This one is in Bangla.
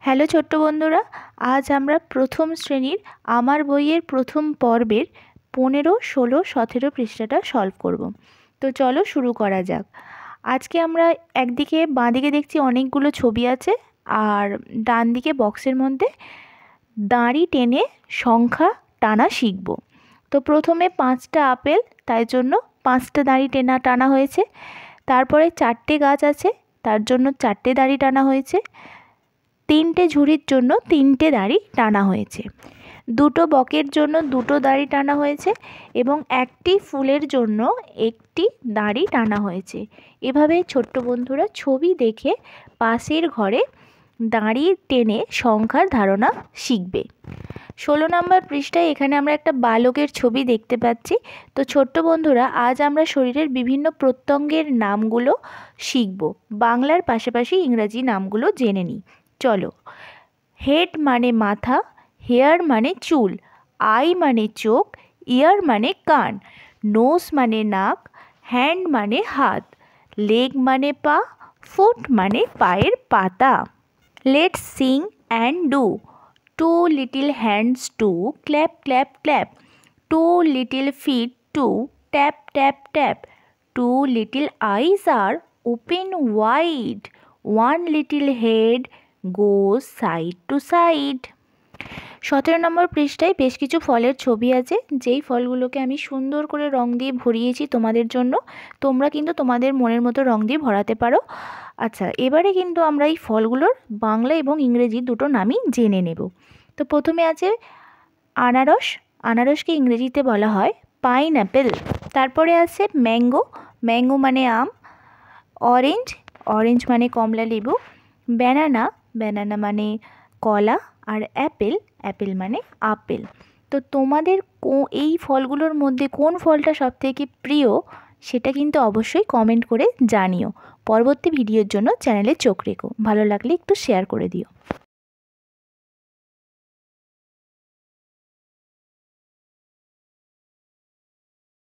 হ্যালো ছোট্ট বন্ধুরা, আজ আমরা প্রথম শ্রেণীর আমার বইয়ের প্রথম পর্বের 15, 16, 17 পৃষ্ঠাটা সলভ করব। তো চলো শুরু করা যাক। আজকে আমরা একদিকে বাঁদিকে দেখছি অনেকগুলো ছবি আছে, আর ডান দিকে বক্সের মধ্যে দাঁড়ি টেনে সংখ্যা টানা শিখব। তো প্রথমে 5টা আপেল, তাই জন্য 5টা দাঁড়ি টানা হয়েছে। তারপরে 4টে গাছ আছে, তার জন্য 4টে দাঁড়ি টানা হয়েছে। 3টে ঝুড়ির জন্য 3টে দাঁড়ি টানা হয়েছে। 2টো বকের জন্য 2টো দাঁড়ি টানা হয়েছে এবং 1টি ফুলের জন্য 1টি দাঁড়ি টানা হয়েছে। এভাবে ছোট্ট বন্ধুরা ছবি দেখে পাশের ঘরে দাঁড়ি টেনে সংখ্যার ধারণা শিখবে। 16 নম্বর পৃষ্ঠায় এখানে আমরা একটা বালকের ছবি দেখতে পাচ্ছি। তো ছোট্ট বন্ধুরা, আজ আমরা শরীরের বিভিন্ন প্রত্যঙ্গের নামগুলো শিখব। বাংলার পাশাপাশি ইংরাজি নামগুলো জেনে নিই। চলো। হেড মানে মাথা, হেয়ার মানে চুল, আই মানে চোখ, ইয়ার মানে কান, নোজ মানে নাক, হ্যান্ড মানে হাত, লেগ মানে পা, ফুট মানে পায়ের পাতা। Let's sing and do. Two little hands to clap clap clap, two little feet to tap tap tap, two little eyes are open wide, one little head goes side to side. 17 নম্বর পৃষ্ঠায় বেশ কিছু ফলের ছবি আছে, যেই ফলগুলোকে আমি সুন্দর করে রং দিয়ে ভরিয়েছি তোমাদের জন্য। তোমরা কিন্তু তোমাদের মনের মতো রং দিয়ে ভরাতে পারো। আচ্ছা, এবারে কিন্তু আমরা এই ফলগুলোর বাংলা এবং ইংরেজি দুটো নামই জেনে নেব। তো প্রথমে আছে আনারস। আনারসকে ইংরেজিতে বলা হয় পাইনঅ্যাপেল। তারপরে আছে ম্যাঙ্গো। ম্যাঙ্গো মানে আম। অরেঞ্জ। অরেঞ্জ মানে কমলা লেবু। ব্যানানা। ব্যানানা মানে কলা। আর অ্যাপেল। অ্যাপেল মানে আপেল। তো তোমাদের এই ফলগুলোর মধ্যে কোন ফলটা সবথেকে প্রিয় সেটা কিন্তু অবশ্যই কমেন্ট করে জানিও। পরবর্তী ভিডিওর জন্য চ্যানেলে চোখ রেখো। ভালো লাগলে একটু শেয়ার করে দিও।